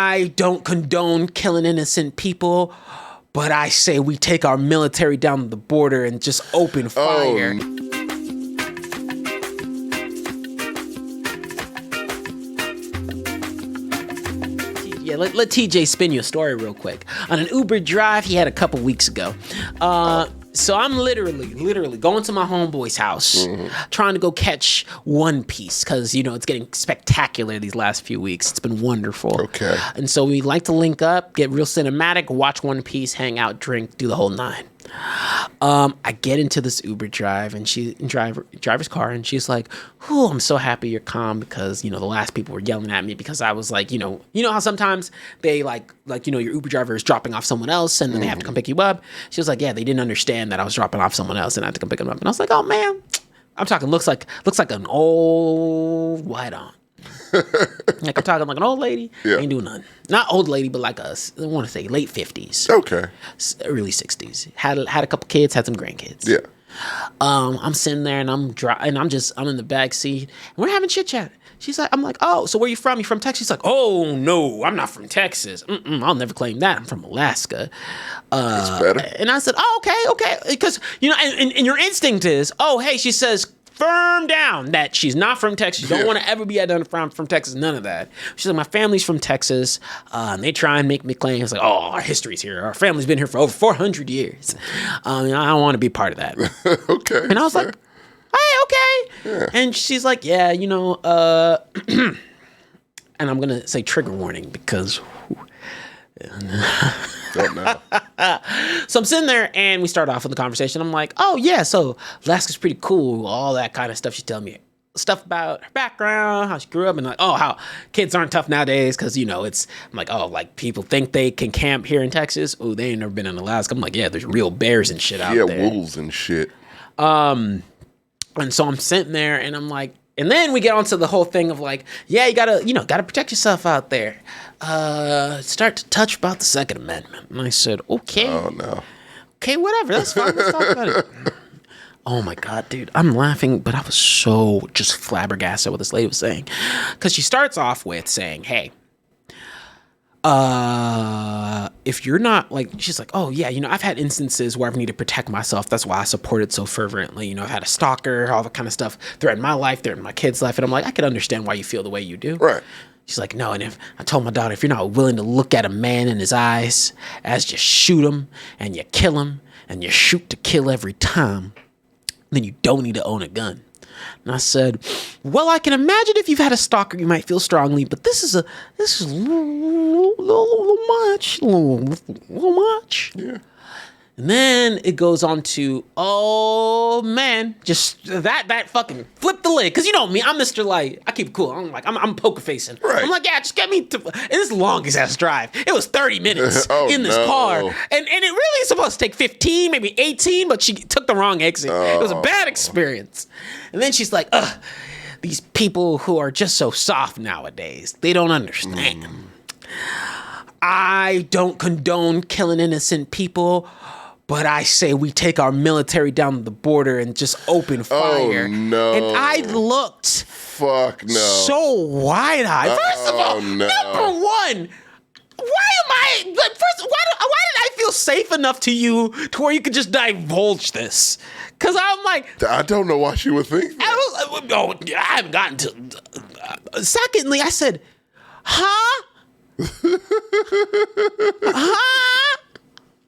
I don't condone killing innocent people, but I say we take our military down the border and just open fire. Yeah, let TJ spin you a story real quick. On an Uber drive he had a couple weeks ago. So I'm literally going to my homeboy's house, trying to go catch One Piece because, you know, it's getting spectacular these last few weeks. It's been wonderful. Okay. And so we like to link up, get real cinematic, watch One Piece, hang out, drink, do the whole nine. I get into this Uber drive and driver's car, and she's like, "Oh, I'm so happy you're calm because, you know, the last people were yelling at me because I was like, you know how sometimes they like you know, your Uber driver is dropping off someone else and then they have to come pick you up." She was like, "Yeah, they didn't understand that I was dropping off someone else and I had to come pick them up." And I was like, "Oh man, I'm talking looks like an old white aunt." Like I'm talking like an old lady. Yeah. Ain't doing nothing. Not old lady, but like I want to say late 50s. Okay. Early 60s. Had a couple kids, had some grandkids. Yeah. I'm sitting there and I'm in the back seat and we're having chit chat. I'm like, "Oh, so where you from? You from Texas?" She's like, "Oh no, I'm not from Texas. I'll never claim that. I'm from Alaska." That's better. And I said, "Oh, okay," because you know, and your instinct is, "Oh, hey," she says, firm down that she's not from Texas. You don't want to ever be identified from Texas. None of that. She's like, "My family's from Texas." And they try and make me claim. It's like, "Oh, our history's here. Our family's been here for over 400 years. I don't want to be part of that." Okay. And I was like, "Hey, okay." Yeah. And she's like, "Yeah, you know," and I'm going to say trigger warning because... Don't know. So I'm sitting there and we start off with the conversation. I'm like, "Oh yeah, so Alaska's pretty cool," all that kind of stuff. She's telling me stuff about her background, how she grew up, and like, oh, how kids aren't tough nowadays because, you know, I'm like, oh, like people think they can camp here in Texas. Oh, they ain't never been in Alaska. I'm like, yeah, there's real bears and shit out there. Yeah, wolves and shit. And so I'm sitting there and I'm like, and then we get onto the whole thing of like, yeah, you gotta protect yourself out there. Start to touch about the Second Amendment. And I said, okay. Oh, no. Okay, whatever. That's fine. Let's talk about it. Oh, my God, dude. I'm laughing, but I was so just flabbergasted what this lady was saying. Because she starts off with saying, hey, if you're not like, she's like, oh, yeah, you know, I've had instances where I've needed to protect myself. That's why I support it so fervently. You know, I've had a stalker, all that kind of stuff threaten my life, threaten my kid's life. And I'm like, I can understand why you feel the way you do. Right. She's like, no, and if I told my daughter, if you're not willing to look at a man in his eyes as just shoot him and you kill him and you shoot to kill every time, then you don't need to own a gun. And I said, well, I can imagine if you've had a stalker, you might feel strongly, but this is a little much. Yeah. And then it goes on to, oh man, just that fucking flip the lid. Cause you know me, I'm Mr. Light. I keep it cool. I'm poker facing. Right. I'm like, yeah, just get me to, and this longest ass drive. It was 30 minutes in this car. And it really is supposed to take 15, maybe 18, but she took the wrong exit. Oh. It was a bad experience. And then she's like, these people who are just so soft nowadays, they don't understand. I don't condone killing innocent people, but I say we take our military down the border and just open fire. Oh, no. And I looked so wide-eyed. First of all, no. number one, why did I feel safe enough to you to where you could just divulge this? Because I'm like... I don't know why she would think that. I haven't gotten to... Secondly, I said, huh? Huh?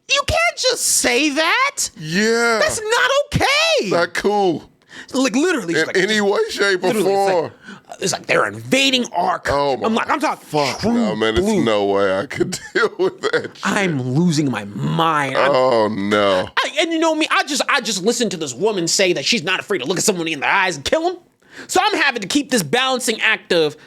You can't just say that. Yeah. That's not okay. Not cool. Like literally. In any way, shape, or form. It's like they're invading our country. I'm talking fuck no, man. There's no way I could deal with that shit. I'm losing my mind. Oh no. And you know me, I just listened to this woman say that she's not afraid to look at someone in the eyes and kill them. So I'm having to keep this balancing act of,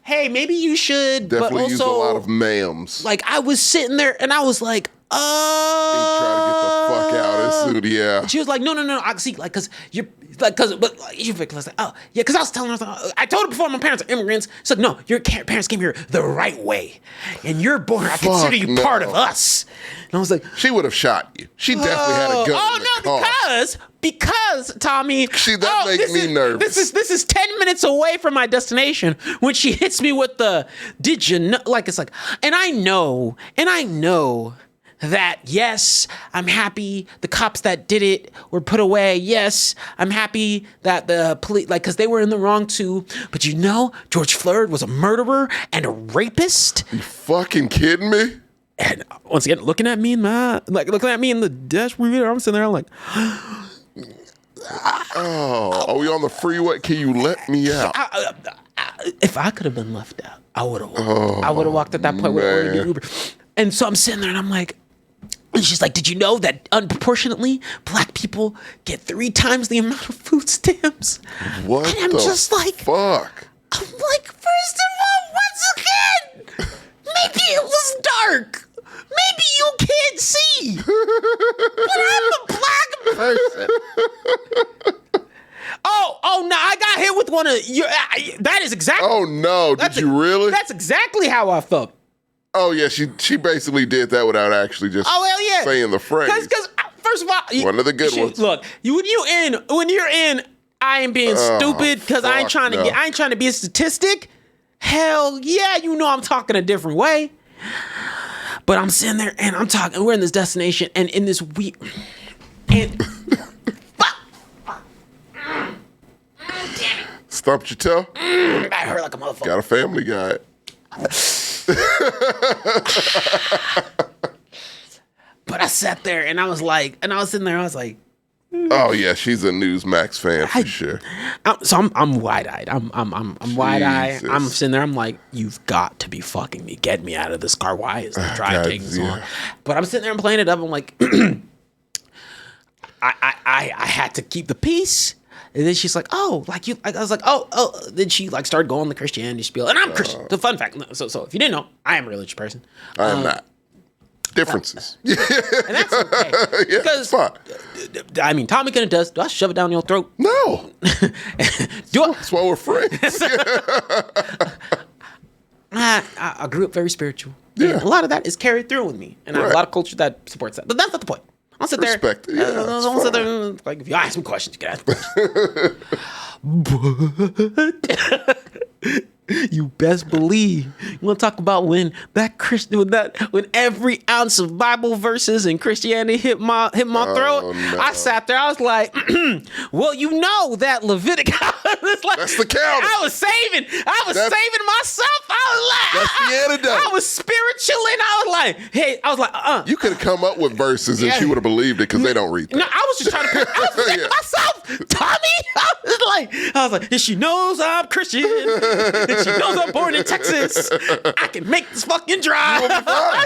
hey, maybe you should, definitely but also use a lot of ma'ams. Like I was sitting there and I was like, he tried to get the fuck out. attitude, yeah. She was like, no. I see, like, cause you're like, but like, you like, oh yeah, cause I was telling her, I told her before my parents are immigrants. She's like, no, your parents came here the right way, and you're born. I consider you part of us. And I was like, she would have shot you. She definitely had a gun. In the car. Because Tommy, that makes me nervous. This is 10 minutes away from my destination when she hits me with the, did you know? Like, it's like, and I know that, yes, I'm happy the cops that did it were put away. Yes, I'm happy that the police, like, because they were in the wrong too. But you know, George Floyd was a murderer and a rapist. You fucking kidding me? And once again, looking at me in the dashboard, I'm sitting there, I'm like, oh, are we on the freeway? Can you let me out? If I could have been left out, I would have. I would have walked at that point with ordering Uber. And so I'm sitting there, and I'm like, and she's like, did you know that unproportionately black people get 3 times the amount of food stamps? What? And I'm just like, fuck. I'm like, first of all, once again, maybe it was dark. Maybe you can't see. But I'm a black person. Oh no, I got hit with one of your. That is exactly. Oh no, did you really? That's exactly how I felt. Oh yeah, she basically did that without actually just saying the phrase. Because first of all, one of the good ones. Look, when you're in, I ain't being stupid because I ain't trying to be a statistic. Hell yeah, you know I'm talking a different way. But I'm sitting there and I'm talking. We're in this destination and in this week, and damn it, stumped your toe. I hurt like a motherfucker. Got a Family Guy. But I sat there and I was sitting there. I was like, oh yeah, she's a Newsmax fan for sure. I'm wide-eyed. I'm wide-eyed. I'm sitting there. I'm like, you've got to be fucking me. Get me out of this car. Why is the drive taking so long? But I'm sitting there and playing it up. I'm like, I had to keep the peace. And then she's like, oh, like you. I was like, oh. Then she like started going the Christianity spiel, and I'm Christian. The fun fact. So if you didn't know, I am a religious person. I am not. Differences. And that's okay. Yeah, because fine. I mean, Tommy kind of does. Do I shove it down your throat? No. That's why we're friends. I grew up very spiritual. Yeah. And a lot of that is carried through with me, and I have a lot of culture that supports that. But that's not the point. I'll sit there. Respect it. Yeah, I'll sit there. Like if you ask me questions, you can ask questions. But you best believe you want to talk about when every ounce of Bible verses and Christianity hit my throat. No. I sat there. I was like, well, you know that Leviticus. That's the count. I was saving myself. That's the antidote. I was spiritual, and I was like, hey, You could have come up with verses and she would have believed it because they don't read that. No, I was just trying to protect myself, Tommy. I was like, if she knows I'm Christian, if she knows I'm born in Texas, I can make this fucking drive.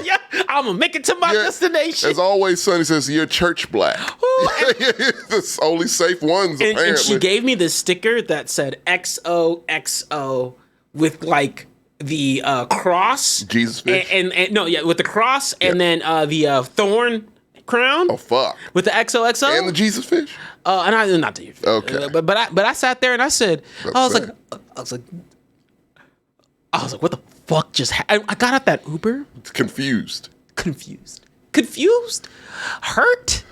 Yeah, I'm gonna make it to my destination. As always, Sonny says you're church black. The only safe ones, apparently. And she gave me this sticker that said XOXO with like the cross, Jesus fish, and with the cross, and then the thorn crown. Oh fuck! With the XOXO and the Jesus fish. And I not the okay, but I sat there and I said, I was like, what the fuck just happened? I got out that Uber. Confused, hurt.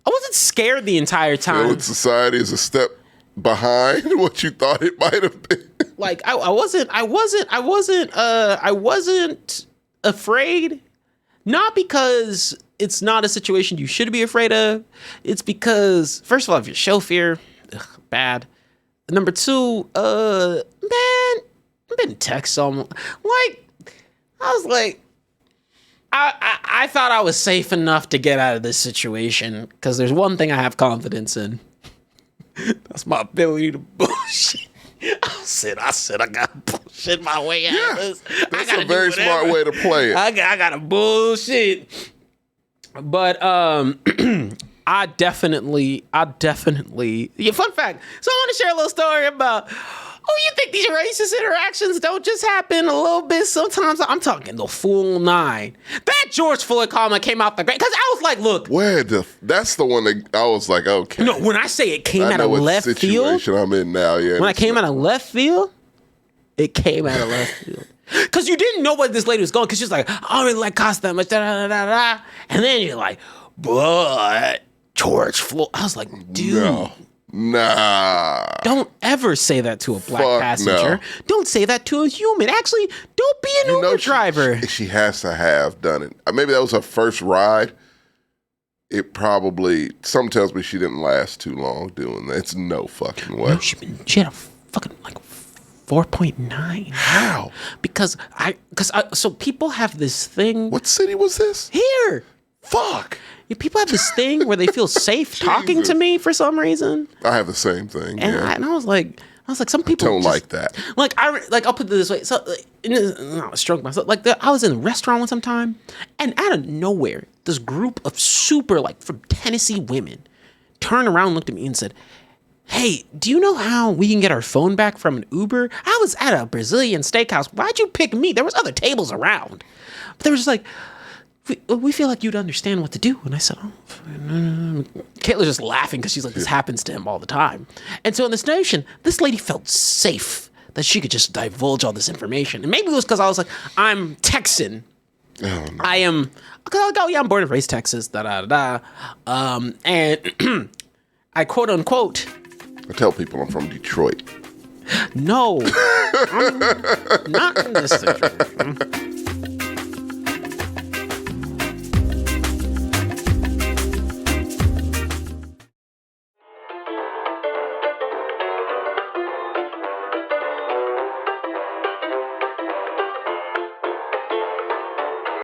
I wasn't scared the entire time. Feeling society is a step behind what you thought it might have been. Like I wasn't afraid. Not because it's not a situation you should be afraid of. It's because, first of all, if you show fear, bad. Number two, man, I've been text someone. Like, I was like, I thought I was safe enough to get out of this situation because there's one thing I have confidence in. That's my ability to bullshit. I said I gotta bullshit my way out of this. That's a very smart way to play it. I gotta bullshit. But I definitely. Yeah, fun fact. So I want to share a little story about Oh, you think these racist interactions don't just happen a little bit? Sometimes I'm talking the full 9. That George Floyd comment came out the great because I was like, look. That's the one that I was like, okay. No, when I say it came out of left field. Situation I'm in now, yeah. When I came out of left field, it came out of left field. Because you didn't know where this lady was going because she was like, I don't really like Costa that much, da-da-da-da-da. And then you're like, but George Floyd. I was like, dude. No. Nah. Don't ever say that to a black passenger. No. Don't say that to a human. Actually, don't be an Uber driver. She has to have done it. Maybe that was her first ride. It probably, something tells me she didn't last too long doing that. It's no fucking way. No, she had a fucking 4.9. How? Because so people have this thing. What city was this? Here. Fuck. People have this thing where they feel safe talking to me for some reason. I have the same thing. And, yeah. I was like, some people don't like that. Like I'll put it this way. So I stroke myself. Like I was in a restaurant one sometime, and out of nowhere, this group of super from Tennessee women turned around, and looked at me, and said, "Hey, do you know how we can get our phone back from an Uber? I was at a Brazilian steakhouse. Why'd you pick me? There was other tables around." But they were just like, we feel like you'd understand what to do. And I said, Caitlin's just laughing because she's like, this happens to him all the time. And so in this notion, this lady felt safe that she could just divulge all this information. And maybe it was because I was like, I'm Texan. Oh, no. I am, I'm born and raised Texas, and I quote unquote. I tell people I'm from Detroit. No, I'm not in this situation.